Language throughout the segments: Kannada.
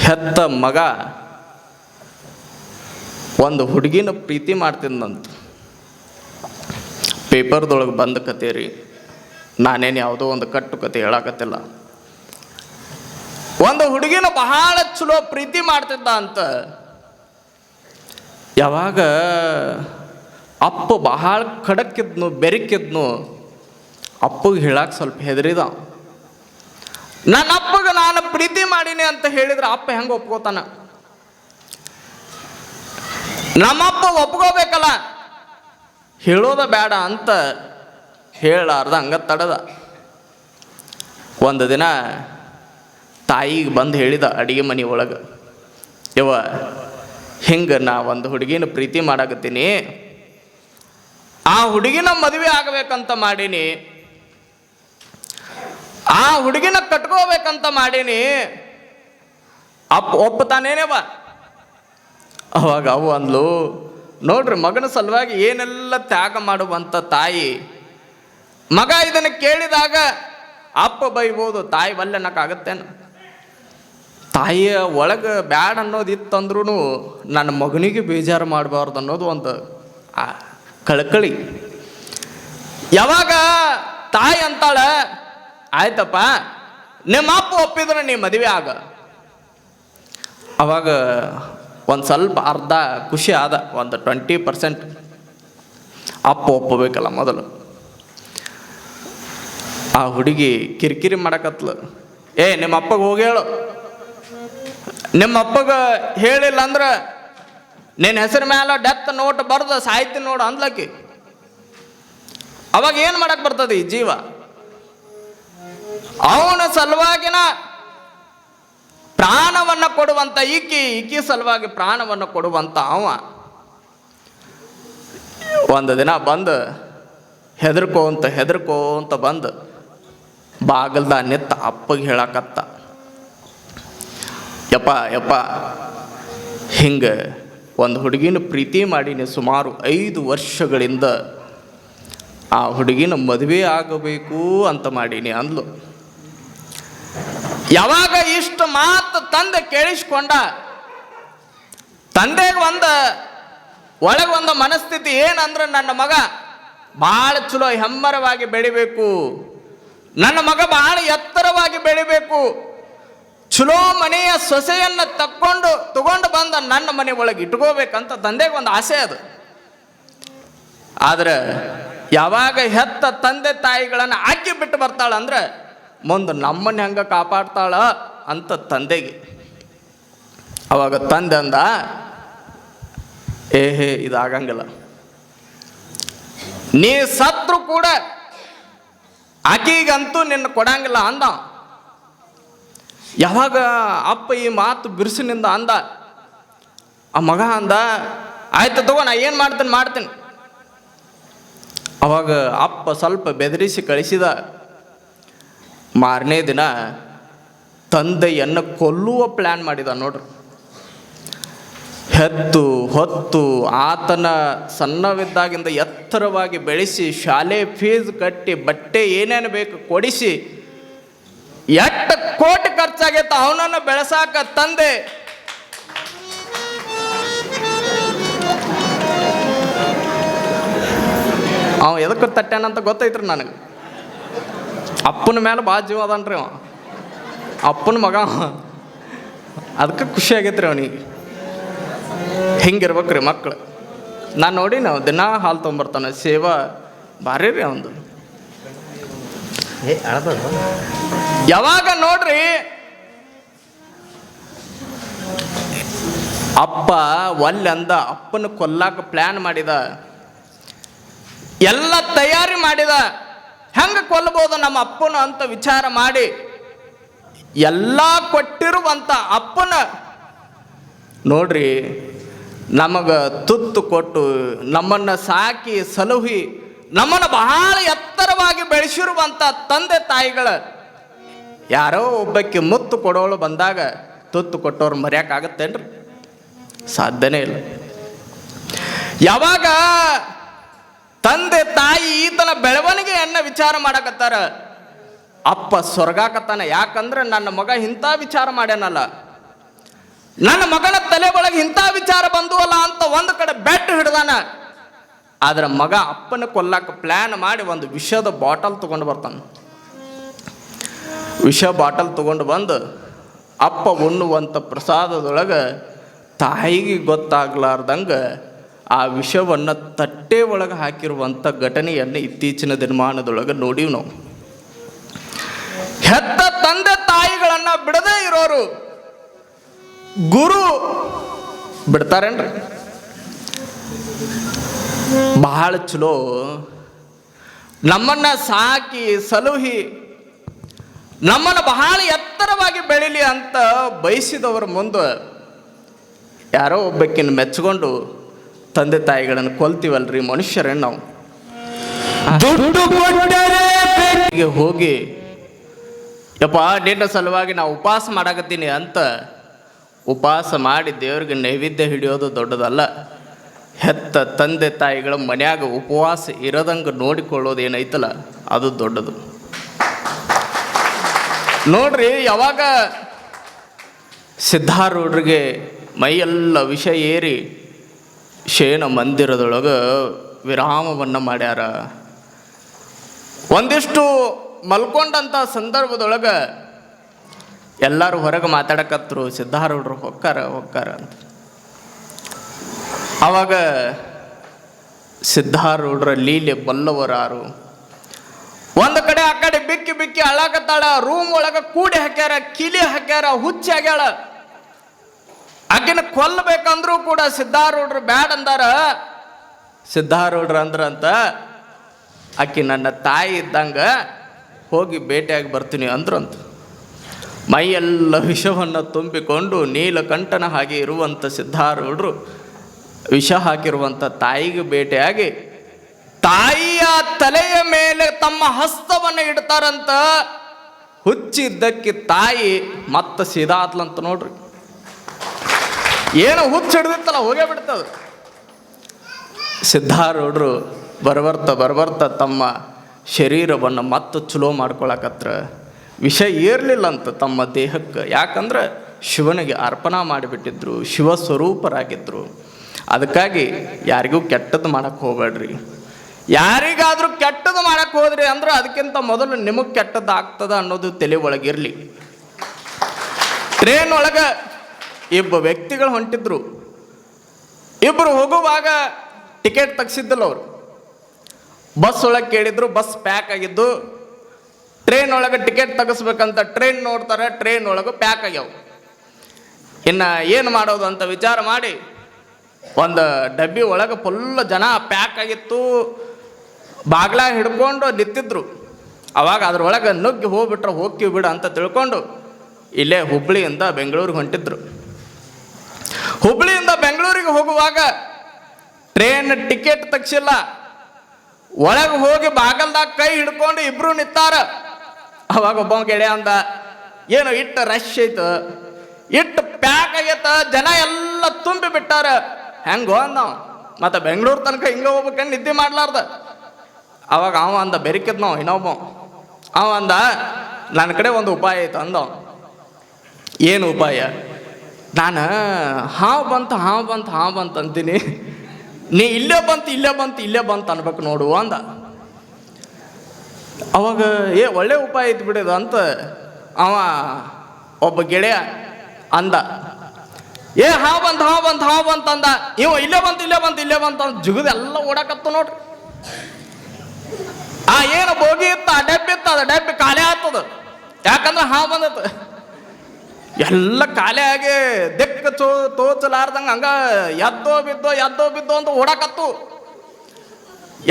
ಹೆತ್ತ ಮಗ ಒಂದು ಹುಡುಗಿನ ಪ್ರೀತಿ ಮಾಡ್ತಿದ್ದಂತ. ಪೇಪರ್ದೊಳಗೆ ಬಂದ ಕತೆ ರೀ, ನಾನೇನು ಯಾವುದೋ ಒಂದು ಕಟ್ಟು ಕತೆ ಹೇಳಕತ್ತಿಲ್ಲ. ಒಂದು ಹುಡುಗಿನ ಬಹಳ ಚಲೋ ಪ್ರೀತಿ ಮಾಡ್ತಿದ್ದ ಅಂತ. ಯಾವಾಗ ಅಪ್ಪ ಬಹಳ ಖಡಕ್ಕಿದ್ನು, ಬೆರಕಿದ್ನು, ಅಪ್ಪಗೆ ಹೇಳಕ್ಕೆ ಸ್ವಲ್ಪ ಹೆದರಿದ. ನನ್ನ ಅಪ್ಪಗೆ ನಾನು ಪ್ರೀತಿ ಮಾಡೀನಿ ಅಂತ ಹೇಳಿದ್ರೆ ಅಪ್ಪ ಹೆಂಗೆ ಒಪ್ಕೋತಾನ? ನಮ್ಮಪ್ಪ ಒಪ್ಕೋಬೇಕಲ್ಲ, ಹೇಳೋದ ಬೇಡ ಅಂತ ಹೇಳಾರ್ದ ಹಂಗ ತಡದ. ಒಂದು ದಿನ ತಾಯಿಗೆ ಬಂದು ಹೇಳಿದ ಅಡಿಗೆ ಮನೆ ಒಳಗೆ, ಯವ್ವ ಹಿಂಗೆ ನಾ ಒಂದು ಹುಡುಗಿನ ಪ್ರೀತಿ ಮಾಡಾಕತ್ತೀನಿ, ಆ ಹುಡುಗಿನ ಮದುವೆ ಆಗಬೇಕಂತ ಮಾಡೀನಿ, ಆ ಹುಡುಗಿನ ಕಟ್ಕೋಬೇಕಂತ ಮಾಡೀನಿ, ಅಪ್ಪ ಒಪ್ಪತಾನೇನೇವ? ಅವಾಗ ಅವು ಅಂದ್ಲು, ನೋಡ್ರಿ ಮಗನ ಸಲುವಾಗಿ ಏನೆಲ್ಲ ತ್ಯಾಗ ಮಾಡುವಂಥ ತಾಯಿ. ಮಗ ಇದನ್ನು ಕೇಳಿದಾಗ ಅಪ್ಪ ಬೈಬೋದು, ತಾಯಿ ವಲ್ಲನಕ್ಕಾಗತ್ತೇನು? ತಾಯಿಯ ಒಳಗೆ ಬ್ಯಾಡ ಅನ್ನೋದು ಇತ್ತಂದ್ರೂ ನನ್ನ ಮಗನಿಗೆ ಬೇಜಾರು ಮಾಡಬಾರ್ದು ಅನ್ನೋದು ಒಂದು ಕಳಕಳಿ. ಯಾವಾಗ ತಾಯಿ ಅಂತಾಳ, ಆಯ್ತಪ್ಪ ನಿಮ್ಮ ಅಪ್ಪ ಒಪ್ಪಿದ್ರೆ ನೀ ಮದುವೆ ಆಗ. ಅವಾಗ ಒಂದು ಸ್ವಲ್ಪ ಅರ್ಧ ಖುಷಿ ಆದ, ಒಂದು 20%. ಅಪ್ಪ ಒಪ್ಪಬೇಕಲ್ಲ ಮೊದಲು. ಆ ಹುಡುಗಿ ಕಿರಿಕಿರಿ ಮಾಡಕತ್ಲು, ನಿಮ್ಮ ಅಪ್ಪಗೆ ಹೋಗಿ ಹೇಳು, ನಿಮ್ಮ ಅಪ್ಪಗೆ ಹೇಳಿಲ್ಲ ಅಂದ್ರೆ ನಿನ್ನ ಹೆಸರು ಮ್ಯಾಲ ಡೆತ್ ನೋಟ್ ಬರ್ದು ಸಾಯ್ತೀನಿ ನೋಡು ಅಂದ್ಲಕ್ಕಿ. ಅವಾಗ ಏನು ಮಾಡಕ್ ಬರ್ತದೆ ಈ ಜೀವ? ಅವನ ಸಲುವಾಗಿನ ಪ್ರಾಣವನ್ನು ಕೊಡುವಂತ ಈಕಿ ಸಲುವಾಗಿ ಪ್ರಾಣವನ್ನು ಕೊಡುವಂತ ಅವ ಒಂದು ದಿನ ಬಂದು ಹೆದರ್ಕೋಂತ ಬಂದು ಬಾಗಲ್ದ ನಿತ್ತ ಅಪ್ಪಗೆ ಹೇಳಕತ್ತ, ಯಪ್ಪ ಹಿಂಗೆ ಒಂದು ಹುಡುಗಿನ ಪ್ರೀತಿ ಮಾಡೀನಿ, ಸುಮಾರು 5 ವರ್ಷಗಳಿಂದ ಆ ಹುಡುಗಿನ ಮದುವೆ ಆಗಬೇಕು ಅಂತ ಮಾಡೀನಿ ಅಂದ್ಲು. ಯಾವಾಗ ಇಷ್ಟು ಮಾತು ತಂದೆ ಕೇಳಿಸ್ಕೊಂಡ, ತಂದೆಗೆ ಒಳಗೊಂದು ಮನಸ್ಥಿತಿ ಏನಂದ್ರೆ, ನನ್ನ ಮಗ ಭಾಳ ಚಲೋ ಹೆಮ್ಮರವಾಗಿ ಬೆಳಿಬೇಕು, ನನ್ನ ಮಗ ಬಹಳ ಎತ್ತರವಾಗಿ ಬೆಳಿಬೇಕು, ಚಲೋ ಮನೆಯ ಸೊಸೆಯನ್ನು ತಗೊಂಡು ಬಂದ ನನ್ನ ಮನೆ ಒಳಗೆ ಇಟ್ಕೋಬೇಕಂತ ತಂದೆಗೆ ಒಂದು ಆಸೆ ಅದು. ಆದ್ರೆ ಯಾವಾಗ ಹೆತ್ತ ತಂದೆ ತಾಯಿಗಳನ್ನು ಆಕಿ ಬಿಟ್ಟು ಬರ್ತಾಳಂದ್ರೆ ಮುಂದೆ ನಮ್ಮನ್ನ ಹೆಂಗ ಕಾಪಾಡ್ತಾಳ ಅಂತ ತಂದೆಗೆ. ಅವಾಗ ತಂದೆ ಅಂದ, ಇದಾಗಂಗಿಲ್ಲ, ನೀ ಸತ್ರು ಕೂಡ ಆಕಿಗಂತೂ ನಿನ್ನ ಕೊಡಂಗಿಲ್ಲ ಅಂದ. ಯಾವಾಗ ಅಪ್ಪ ಈ ಮಾತು ಬಿರುಸಿನಿಂದ ಅಂದ, ಆ ಮಗ ಅಂದ, ಆಯ್ತು ತಗೋ ನಾ ಏನು ಮಾಡ್ತೀನಿ. ಅವಾಗ ಅಪ್ಪ ಸ್ವಲ್ಪ ಬೆದರಿಸಿ ಕಳಿಸಿದ. ಮಾರನೇ ದಿನ ತಂದೆಯನ್ನು ಕೊಲ್ಲುವ ಪ್ಲ್ಯಾನ್ ಮಾಡಿದ ನೋಡ್ರಿ. ಹೊತ್ತು ಆತನ ಸಣ್ಣವಿದ್ದಾಗಿಂದ ಎತ್ತರವಾಗಿ ಬೆಳೆಸಿ, ಶಾಲೆ ಫೀಸ್ ಕಟ್ಟಿ, ಬಟ್ಟೆ ಏನೇನು ಬೇಕು ಕೊಡಿಸಿ, 8 ಕೋಟಿ ಖರ್ಚಾಗೈತ ಅವನನ್ನು ಬೆಳೆಸಾಕ ತಂದೆ. ಅವ ಎದಕ್ಕೆ ತಟ್ಟ್ಯಾನಂತ ಗೊತ್ತೈತ್ರಿ ನನಗೆ. ಅಪ್ಪನ ಮೇಲೆ ಭಾಳ ಜೀವ ಅದನ್ರಿ ಅವ, ಅಪ್ಪನ ಮಗ, ಅದಕ್ಕೆ ಖುಷಿ ಆಗೈತ್ರಿ ಅವನಿಗೆ. ಹಿಂಗಿರ್ಬೇಕ್ರಿ ಮಕ್ಕಳು. ನಾನು ನೋಡಿ ನಾವು ದಿನ ಹಾಲು ತೊಗೊಂಬರ್ತಾನೆ, ಸೇವಾ ಭಾರಿ ರೀ ಅವಂದು. ಯಾವಾಗ ನೋಡ್ರಿ ಅಪ್ಪ ಒಲ್ಲೆ ಅಂದ, ಅಪ್ಪನ ಕೊಲ್ಲಾಕ ಪ್ಲ್ಯಾನ್ ಮಾಡಿದ, ಎಲ್ಲ ತಯಾರಿ ಮಾಡಿದ, ಹೆಂಗೆ ಕೊಲ್ಲಬಹುದು ನಮ್ಮ ಅಪ್ಪನ ಅಂತ ವಿಚಾರ ಮಾಡಿ ಎಲ್ಲ ಕೊಟ್ಟಿರುವಂಥ ಅಪ್ಪನ ನೋಡ್ರಿ ನಮಗೆ ತುತ್ತು ಕೊಟ್ಟು ನಮ್ಮನ್ನು ಸಾಕಿ ಸಲುಹಿ ನಮ್ಮನ್ನು ಬಹಳ ಎತ್ತರವಾಗಿ ಬೆಳೆಸಿರುವಂಥ ತಂದೆ ತಾಯಿಗಳ ಯಾರೋ ಒಬ್ಬಕ್ಕೆ ಮುತ್ತು ಕೊಡೋಳು ಬಂದಾಗ ತುತ್ತು ಕೊಟ್ಟವ್ರು ಮರೆಯೋಕ್ಕಾಗತ್ತೇನ್ರಿ? ಸಾಧ್ಯನೇ ಇಲ್ಲ. ಯಾವಾಗ ತಂದೆ ತಾಯಿ ಈತನ ಬೆಳವಣಿಗೆಯನ್ನು ವಿಚಾರ ಮಾಡಕತ್ತಾರ, ಅಪ್ಪ ಸ್ವರ್ಗಾಕತ್ತಾನ. ಯಾಕಂದ್ರೆ ನನ್ನ ಮಗ ಇಂಥ ವಿಚಾರ ಮಾಡ್ಯಾನಲ್ಲ, ನನ್ನ ಮಗನ ತಲೆ ಒಳಗೆ ಇಂಥ ವಿಚಾರ ಬಂದುವಲ್ಲ ಅಂತ ಒಂದು ಕಡೆ ಬೆಟ್ ಹಿಡ್ದಾನ. ಆದ್ರೆ ಮಗ ಅಪ್ಪನ ಕೊಲ್ಲಾಕ ಪ್ಲ್ಯಾನ್ ಮಾಡಿ ಒಂದು ವಿಷದ ಬಾಟಲ್ ತಗೊಂಡು ಬರ್ತಾನೆ. ವಿಷ ಬಾಟಲ್ ತಗೊಂಡು ಬಂದು ಅಪ್ಪ ಉಣ್ಣುವಂಥ ಪ್ರಸಾದದೊಳಗೆ ತಾಯಿಗೆ ಗೊತ್ತಾಗ್ಲಾರ್ದಂಗೆ ಆ ವಿಷವನ್ನು ತಟ್ಟೆ ಒಳಗೆ ಹಾಕಿರುವಂಥ ಘಟನೆಯನ್ನು ಇತ್ತೀಚಿನ ದಿನಮಾನದೊಳಗೆ ನೋಡಿವಿ ನಾವು. ಹೆತ್ತ ತಂದೆ ತಾಯಿಗಳನ್ನ ಬಿಡದೇ ಇರೋರು ಗುರು ಬಿಡ್ತಾರೇನ್ರಿ? ಬಹಳ ಚಲೋ ನಮ್ಮನ್ನ ಸಾಕಿ ಸಲುಹಿ ನಮ್ಮನ್ನು ಬಹಳ ಎತ್ತರವಾಗಿ ಬೆಳೀಲಿ ಅಂತ ಬಯಸಿದವರ ಮುಂದೆ ಯಾರೋ ಒಬ್ಬಕ್ಕಿನ ಮೆಚ್ಚಿಕೊಂಡು ತಂದೆ ತಾಯಿಗಳನ್ನು ಕೊಲ್ತೀವಲ್ರಿ ಮನುಷ್ಯರೇ ನಾವು. ದುಡ್ಡು ಕೊಟ್ಟರೆ ಹೋಗಿ ಯಪ್ಪ ನಿನ್ನ ಸಲುವಾಗಿ ನಾವು ಉಪವಾಸ ಮಾಡಾಕತ್ತೀನಿ ಅಂತ ಉಪವಾಸ ಮಾಡಿ ದೇವ್ರಿಗೆ ನೈವೇದ್ಯ ಹಿಡಿಯೋದು ದೊಡ್ಡದಲ್ಲ. ಹೆತ್ತ ತಂದೆ ತಾಯಿಗಳ ಮನ್ಯಾಗ ಉಪವಾಸ ಇರೋದಂಗೆ ನೋಡಿಕೊಳ್ಳೋದು ಏನೈತಲ್ಲ ಅದು ದೊಡ್ಡದು. ನೋಡ್ರಿ, ಯಾವಾಗ ಸಿದ್ಧಾರೂಢರಿಗೆ ಮೈಯೆಲ್ಲ ವಿಷ ಏರಿ ಶಯನ ಮಂದಿರದೊಳಗೆ ವಿರಾಮವನ್ನು ಮಾಡ್ಯಾರ. ಒಂದಿಷ್ಟು ಮಲ್ಕೊಂಡಂಥ ಸಂದರ್ಭದೊಳಗೆ ಎಲ್ಲರೂ ಹೊರಗೆ ಮಾತಾಡಕತ್ರು, ಸಿದ್ಧಾರೂಢರು ಹೊಕ್ಕಾರ ಅಂತ. ಆವಾಗ ಸಿದ್ಧಾರೂಢರ ಲೀಲೆ ಬಲ್ಲವರಾರು ಒಂದು ಕಡೆ ಆ ಕಡೆ ಬಿಕ್ಕಿ ಬಿಕ್ಕಿ ಅಳಾಕತ್ತಾಳ. ರೂಮ್ ಒಳಗೆ ಕೂಡಿ ಹಾಕ್ಯಾರ, ಕಿಲಿ ಹಾಕ್ಯಾರ, ಹುಚ್ಚಿ ಆಗ್ಯಾಳ. ಆಕಿನ ಕೊಲ್ಲಬೇಕಂದ್ರೂ ಕೂಡ ಸಿದ್ಧಾರೂಢರು ಬ್ಯಾಡ್ ಅಂದಾರ. ಸಿದ್ಧಾರೂಢರು ಅಂದ್ರಂತ ಆಕಿ ನನ್ನ ತಾಯಿ ಇದ್ದಂಗ ಹೋಗಿ ಭೇಟಿಯಾಗಿ ಬರ್ತೀನಿ ಅಂದ್ರಂತ. ಮೈಯೆಲ್ಲ ವಿಷವನ್ನು ತುಂಬಿಕೊಂಡು ನೀಲಕಂಠನ ಹಾಗೆ ಇರುವಂಥ ಸಿದ್ಧಾರೂಢರು ವಿಷ ಹಾಕಿರುವಂಥ ತಾಯಿಗೆ ಭೇಟಿಯಾಗಿ ತಾಯಿಯ ತಲೆಯ ಮೇಲೆ ತಮ್ಮ ಹಸ್ತವನ್ನು ಇಡ್ತಾರಂತ. ಹುಚ್ಚಿದ್ದಕ್ಕೆ ತಾಯಿ ಮತ್ತೆ ಸೀದಾತ್ಲಂತ ನೋಡ್ರಿ. ಏನೋ ಹುಚ್ಚು ಹಿಡ್ದಿತ್ತಲ್ಲ ಹೋಗೇ ಬಿಡ್ತದ. ಸಿದ್ಧಾರೂಢರು ಬರ್ಬರ್ತ ತಮ್ಮ ಶರೀರವನ್ನು ಮತ್ತೆ ಚಲೋ ಮಾಡ್ಕೊಳಕತ್ರ. ವಿಷ ಏರ್ಲಿಲ್ಲಂತ ತಮ್ಮ ದೇಹಕ್ಕೆ. ಯಾಕಂದ್ರೆ ಶಿವನಿಗೆ ಅರ್ಪಣೆ ಮಾಡಿಬಿಟ್ಟಿದ್ರು, ಶಿವ ಸ್ವರೂಪರಾಗಿದ್ದರು. ಅದಕ್ಕಾಗಿ ಯಾರಿಗೂ ಕೆಟ್ಟದ್ದು ಮಾಡಕ್ಕೆ ಹೋಗ್ಬೇಡ್ರಿ. ಯಾರಿಗಾದ್ರೂ ಕೆಟ್ಟದ್ದು ಮಾಡಕ್ಕೆ ಹೋದ್ರಿ ಅಂದ್ರೆ ಅದಕ್ಕಿಂತ ಮೊದಲು ನಿಮಗೆ ಕೆಟ್ಟದ್ದು ಆಗ್ತದ ಅನ್ನೋದು ತಲೆ ಒಳಗಿರಲಿ. ಟ್ರೈನ್ ಒಳಗೆ ಇಬ್ಬರು ವ್ಯಕ್ತಿಗಳು ಹೊಂಟಿದ್ರು. ಇಬ್ಬರು ಹೋಗುವಾಗ ಟಿಕೆಟ್ ತೆಗ್ಸಿದ್ದಲ್ಲ ಅವರು. ಬಸ್ ಒಳಗೆ ಕೇಳಿದ್ರು, ಬಸ್ ಪ್ಯಾಕ್ ಆಗಿದ್ದು. ಟ್ರೈನ್ ಒಳಗೆ ಟಿಕೆಟ್ ತೆಗಿಸ್ಬೇಕಂತ ಟ್ರೈನ್ ನೋಡ್ತಾರೆ, ಟ್ರೈನ್ ಒಳಗೆ ಪ್ಯಾಕ್ ಆಗ್ಯಾವ. ಇನ್ನು ಏನು ಮಾಡೋದು ಅಂತ ವಿಚಾರ ಮಾಡಿ ಒಂದು ಡಬ್ಬಿ ಒಳಗೆ ಫುಲ್ ಜನ ಪ್ಯಾಕ್ ಆಗಿತ್ತು. ಬಾಗ್ಲ ಹಿಡ್ಕೊಂಡು ನಿಂತಿದ್ರು. ಅವಾಗ ಅದ್ರೊಳಗೆ ನುಗ್ಗಿ ಹೋಗ್ಬಿಟ್ರೆ ಹೋಗ್ತೀವಿ ಬಿಡ ಅಂತ ತಿಳ್ಕೊಂಡು ಇಲ್ಲೇ ಹುಬ್ಬಳ್ಳಿಯಿಂದ ಬೆಂಗಳೂರಿಗೆ ಹೊಂಟಿದ್ರು. ಹುಬ್ಬಳ್ಳಿಯಿಂದ ಬೆಂಗಳೂರಿಗೆ ಹೋಗುವಾಗ ಟ್ರೈನ್ ಟಿಕೆಟ್ ತೆಗ್ಸಿಲ್ಲ. ಒಳಗೆ ಹೋಗಿ ಬಾಗಲ್ದಾಗ ಕೈ ಹಿಡ್ಕೊಂಡು ಇಬ್ರು ನಿಂತಾರ. ಅವಾಗ ಒಬ್ಬ ಗೆಳೆಯ ಅಂದ, ಏನು ಇಟ್ಟು ರಶ್ ಐತು, ಇಟ್ಟು ಪ್ಯಾಕ್ ಆಗೈತ, ಜನ ಎಲ್ಲ ತುಂಬಿ ಬಿಟ್ಟಾರ, ಹೆಂಗೋ ಅಂದ. ಮತ್ತೆ ಬೆಂಗಳೂರು ತನಕ ಹಿಂಗೆ ಹೋಗ್ಬೇಕಂದು ನಿದ್ದೆ ಮಾಡ್ಲಾರ್ದ. ಅವಾಗ ಅವ ಅಂದ, ಬೆರಿಕಿದ್ ನಾವು ಇನ್ನೊಬ್ಬ. ಅವ ಅಂದ, ನನ್ನ ಕಡೆ ಒಂದು ಉಪಾಯ ಐತೆ ಅಂದ. ಏನು ಉಪಾಯ? ನಾನು ಹಾವು ಬಂತು ಅಂತೀನಿ, ನೀ ಇಲ್ಲೇ ಬಂತು ಅನ್ಬೇಕು ನೋಡು ಅಂದ. ಅವಾಗ ಒಳ್ಳೆ ಉಪಾಯ ಐತಿ ಬಿಡಿದ ಅಂತ ಅವ ಒಬ್ಬ ಗೆಳೆಯ ಅಂದ. ಹಾವು ಬಂತು ಅಂದ. ಇವ ಇಲ್ಲೇ ಬಂತು ಅಂತ ಜುಗದೆಲ್ಲ ಓಡಾಕತ್ತು ನೋಡ್ರಿ. ಏನು ಬೋಗಿ ಇತ್ತು, ಆ ಡಬ್ಬಿ ಇತ್ತು, ಅದು ಡಬ್ಬಿ ಖಾಲಿ ಆಗ್ತದ. ಯಾಕಂದ್ರೆ ಹಾವು ಬಂದತ್ತು. ಎಲ್ಲ ಖಾಲಿ ಆಗಿ ದಿಕ್ಕ ತೋಚಲಾರ್ದಂಗ ಹಂಗ ಎದ್ದೋ ಬಿದ್ದೋ ಅಂತ ಓಡಾಕತ್ತು.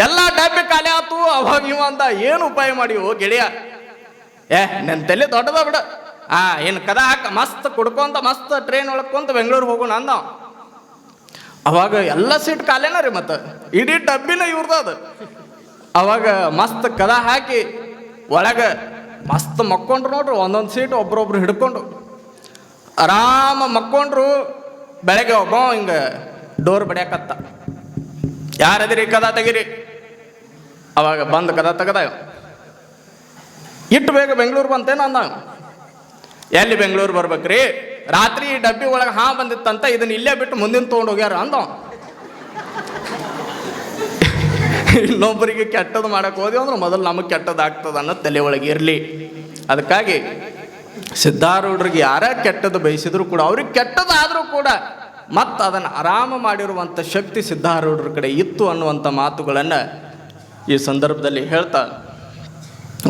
ಎಲ್ಲ ಡಬ್ಬಿ ಖಾಲಿ ಆತು. ಅವಾಗ ಇವ ಅಂದ, ಏನು ಉಪಾಯ ಮಾಡಿ ಓ ಗೆಳೆಯ? ನನ್ನ ತಲೆ ದೊಡ್ಡದ ಬಿಡ. ಏನು ಕದ ಹಾಕ ಮಸ್ತ್ ಕುಡ್ಕೊಂತ ಮಸ್ತ್ ಟ್ರೈನ್ ಒಳಕೊಂತ ಬೆಂಗಳೂರು ಹೋಗೋಣ ಅಂದ. ಅವಾಗ ಎಲ್ಲ ಸೀಟ್ ಖಾಲಿನ ರೀ, ಮತ್ತೆ ಇಡೀ ಡಬ್ಬಿನ ಇವ್ರದ ಅದು. ಅವಾಗ ಮಸ್ತ್ ಕದ ಹಾಕಿ ಒಳಗೆ ಮಸ್ತ್ ಮಕ್ಕೊಂಡ್ರು ನೋಡ್ರಿ. ಒಂದೊಂದು ಸೀಟ್ ಒಬ್ರೊಬ್ರು ಹಿಡ್ಕೊಂಡು ಆರಾಮ ಮಕ್ಕೊಂಡ್ರು. ಬೆಳಗ್ಗೆ ಒಬ್ಬ ಹಿಂಗೆ ಡೋರ್ ಬಡಿಯಾಕತ್ತ, ಯಾರದಿರಿ ಕದ ತೆಗಿರಿ. ಅವಾಗ ಬಂದು ಕದ ತೆಗದ, ಇಟ್ಟು ಬೇಗ ಬೆಂಗಳೂರು ಬಂತೇನ ಅಂದ. ಎಲ್ಲಿ ಬೆಂಗಳೂರು ಬರ್ಬೇಕ್ರಿ? ರಾತ್ರಿ ಈ ಡಬ್ಬಿ ಒಳಗೆ ಬಂದಿತ್ತಂತ, ಇದನ್ನ ಇಲ್ಲೇ ಬಿಟ್ಟು ಮುಂದಿನ ತೊಗೊಂಡು ಹೋಗ್ಯಾರ ಅಂದ. ಇನ್ನೊಬ್ಬರಿಗೆ ಕೆಟ್ಟದ್ದು ಮಾಡಕ್ಕೆ ಹೋದ್ವಿ ಅಂದ್ರೆ ಮೊದಲು ನಮಗೆ ಕೆಟ್ಟದಾಗ್ತದ ಅನ್ನೋ ತಲೆ ಒಳಗೆ ಇರಲಿ. ಅದಕ್ಕಾಗಿ ಸಿದ್ಧಾರೂಢರಿಗೆ ಯಾರ ಕೆಟ್ಟದ್ದು ಬಯಸಿದ್ರು ಕೂಡ, ಅವ್ರಿಗೆ ಕೆಟ್ಟದಾದರೂ ಕೂಡ ಮತ್ತು ಅದನ್ನು ಆರಾಮ ಮಾಡಿರುವಂಥ ಶಕ್ತಿ ಸಿದ್ಧಾರೂಢರ ಕಡೆ ಇತ್ತು ಅನ್ನುವಂಥ ಮಾತುಗಳನ್ನು ಈ ಸಂದರ್ಭದಲ್ಲಿ ಹೇಳ್ತಾ,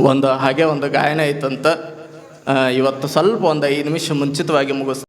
ಒಂದು ಗಾಯನ ಐತಂತ ಇವತ್ತು ಸ್ವಲ್ಪ ಒಂದು 5 ನಿಮಿಷ ಮುಂಚಿತವಾಗಿ ಮುಗಿಸ್